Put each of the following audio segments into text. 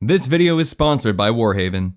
This video is sponsored by Warhaven.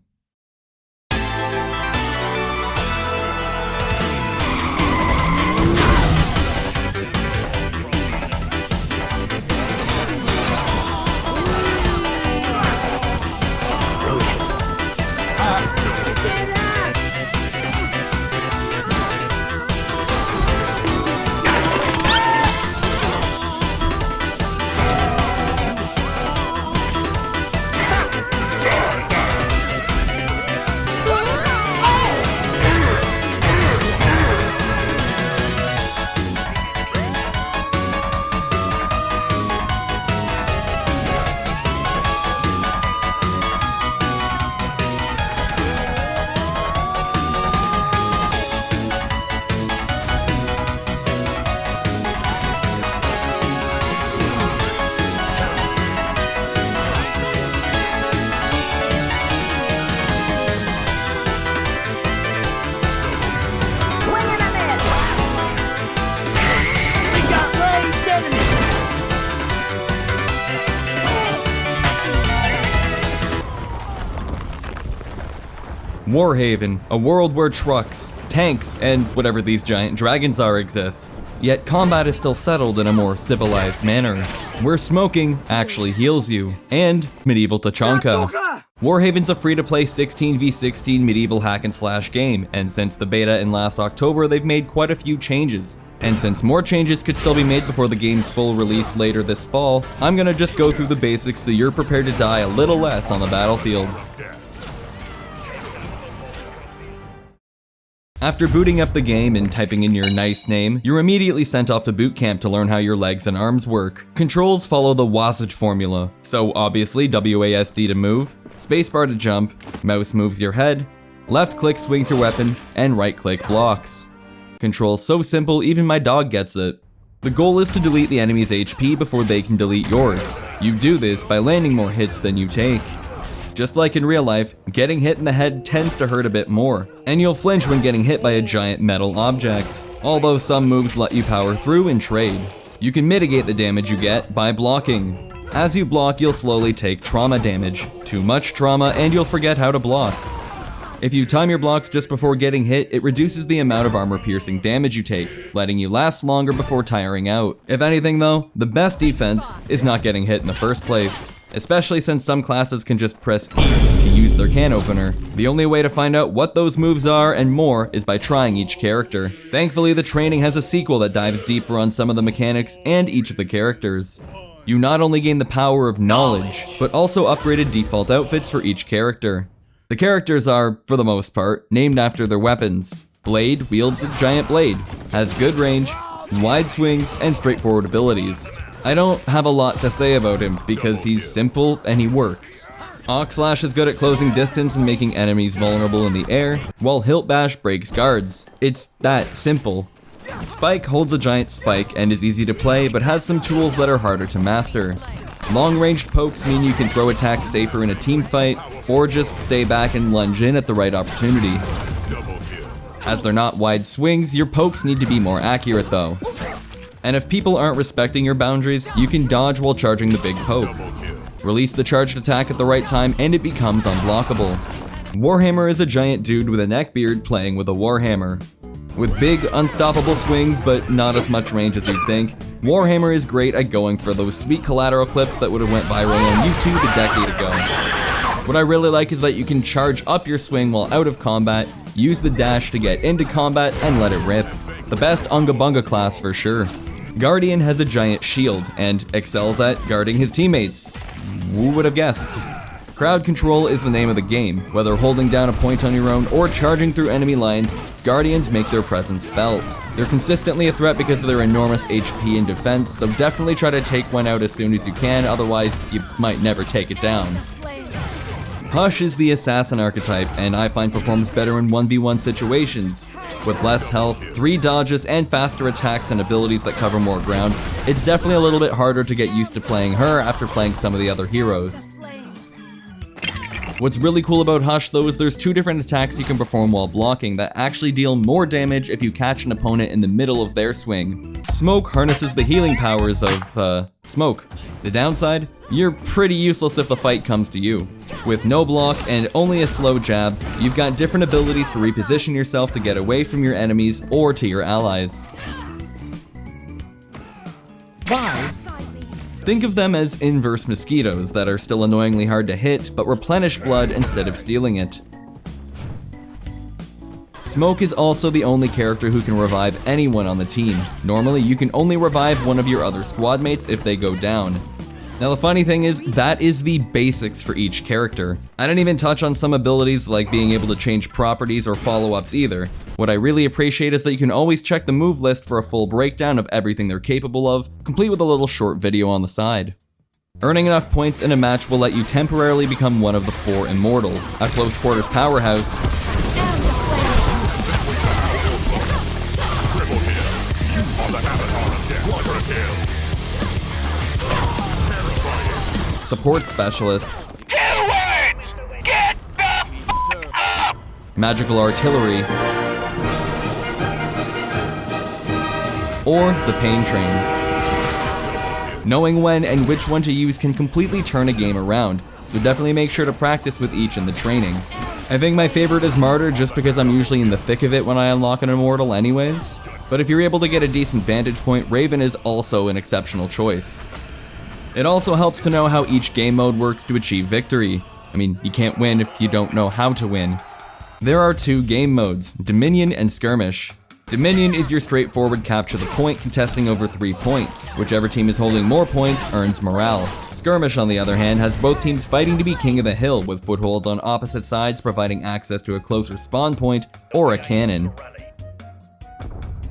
Warhaven, a world where trucks, tanks, and whatever these giant dragons are exist. Yet combat is still settled in a more civilized manner, where smoking actually heals you, and medieval Tachanka. Warhaven's a free-to-play 16v16 medieval hack-and-slash game, and since the beta in last October, they've made quite a few changes. And since more changes could still be made before the game's full release later this fall, I'm gonna just go through the basics so you're prepared to die a little less on the battlefield. After booting up the game and typing in your nice name, you're immediately sent off to boot camp to learn how your legs and arms work. Controls follow the WASD formula, so obviously WASD to move, spacebar to jump, mouse moves your head, left click swings your weapon, and right click blocks. Controls so simple even my dog gets it. The goal is to delete the enemy's HP before they can delete yours. You do this by landing more hits than you take. Just like in real life, getting hit in the head tends to hurt a bit more, and you'll flinch when getting hit by a giant metal object, although some moves let you power through and trade. You can mitigate the damage you get by blocking. As you block, you'll slowly take trauma damage. Too much trauma and you'll forget how to block. If you time your blocks just before getting hit, it reduces the amount of armor-piercing damage you take, letting you last longer before tiring out. If anything though, the best defense is not getting hit in the first place, especially since some classes can just press E to use their can opener. The only way to find out what those moves are and more is by trying each character. Thankfully, the training has a sequel that dives deeper on some of the mechanics and each of the characters. You not only gain the power of knowledge, but also upgraded default outfits for each character. The characters are, for the most part, named after their weapons. Blade wields a giant blade, has good range, wide swings, and straightforward abilities. I don't have a lot to say about him because he's simple and he works. Oxlash is good at closing distance and making enemies vulnerable in the air, while Hilt Bash breaks guards. It's that simple. Spike holds a giant spike and is easy to play, but has some tools that are harder to master. Long-ranged pokes mean you can throw attacks safer in a team fight, or just stay back and lunge in at the right opportunity. As they're not wide swings, your pokes need to be more accurate though. And if people aren't respecting your boundaries, you can dodge while charging the big poke. Release the charged attack at the right time and it becomes unblockable. Warhammer is a giant dude with a neckbeard playing with a warhammer. With big, unstoppable swings, but not as much range as you'd think, Warhammer is great at going for those sweet collateral clips that would have went viral on YouTube a decade ago. What I really like is that you can charge up your swing while out of combat, use the dash to get into combat, and let it rip. The best Unga Bunga class for sure. Guardian has a giant shield, and excels at guarding his teammates. Who would have guessed? Crowd control is the name of the game. Whether holding down a point on your own or charging through enemy lines, Guardians make their presence felt. They're consistently a threat because of their enormous HP and defense, so definitely try to take one out as soon as you can, otherwise you might never take it down. Hush is the assassin archetype, and I find performs better in 1v1 situations. With less health, 3 dodges, and faster attacks and abilities that cover more ground, it's definitely a little bit harder to get used to playing her after playing some of the other heroes. What's really cool about Hush though is there's 2 different attacks you can perform while blocking that actually deal more damage if you catch an opponent in the middle of their swing. Smoke harnesses the healing powers of, smoke. The downside? You're pretty useless if the fight comes to you. With no block and only a slow jab, you've got different abilities to reposition yourself to get away from your enemies or to your allies. Bye. Think of them as inverse mosquitoes that are still annoyingly hard to hit, but replenish blood instead of stealing it. Smoke is also the only character who can revive anyone on the team. Normally, you can only revive one of your other squad mates if they go down. Now the funny thing is, that is the basics for each character. I didn't even touch on some abilities like being able to change properties or follow-ups either. What I really appreciate is that you can always check the move list for a full breakdown of everything they're capable of, complete with a little short video on the side. Earning enough points in a match will let you temporarily become one of the 4 immortals, a close quarters powerhouse, support specialist, Get the f up! magical artillery, or the pain train. Knowing when and which one to use can completely turn a game around, so definitely make sure to practice with each in the training. I think my favorite is Martyr just because I'm usually in the thick of it when I unlock an immortal anyways, but if you're able to get a decent vantage point, Raven is also an exceptional choice. It also helps to know how each game mode works to achieve victory. I mean, you can't win if you don't know how to win. There are 2 game modes, Dominion and Skirmish. Dominion is your straightforward capture the point contesting over 3 points. Whichever team is holding more points earns morale. Skirmish, on the other hand, has both teams fighting to be king of the hill, with footholds on opposite sides providing access to a closer spawn point or a cannon.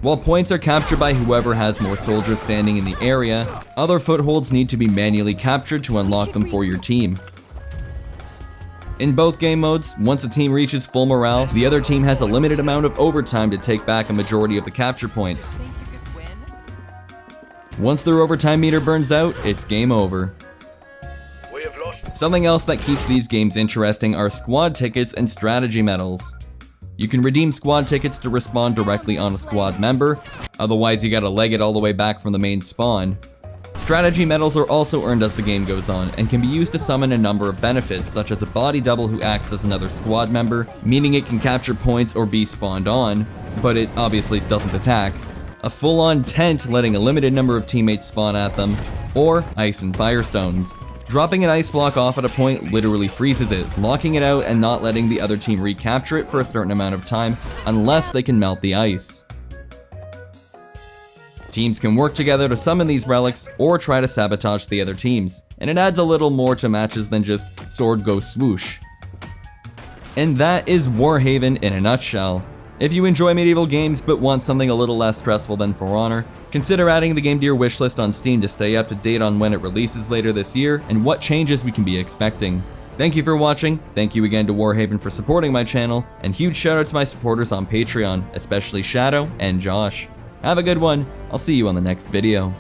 While points are captured by whoever has more soldiers standing in the area, other footholds need to be manually captured to unlock them for your team. In both game modes, once a team reaches full morale, the other team has a limited amount of overtime to take back a majority of the capture points. Once their overtime meter burns out, it's game over. Something else that keeps these games interesting are squad tickets and strategy medals. You can redeem squad tickets to respawn directly on a squad member, otherwise you gotta leg it all the way back from the main spawn. Strategy medals are also earned as the game goes on, and can be used to summon a number of benefits, such as a body double who acts as another squad member, meaning it can capture points or be spawned on, but it obviously doesn't attack, a full-on tent letting a limited number of teammates spawn at them, or ice and firestones. Dropping an ice block off at a point literally freezes it, locking it out and not letting the other team recapture it for a certain amount of time, unless they can melt the ice. Teams can work together to summon these relics, or try to sabotage the other teams, and it adds a little more to matches than just sword go swoosh. And that is Warhaven in a nutshell. If you enjoy medieval games but want something a little less stressful than For Honor, consider adding the game to your wishlist on Steam to stay up to date on when it releases later this year and what changes we can be expecting. Thank you for watching, thank you again to Warhaven for supporting my channel, and huge shout out to my supporters on Patreon, especially Shadow and Josh. Have a good one, I'll see you on the next video.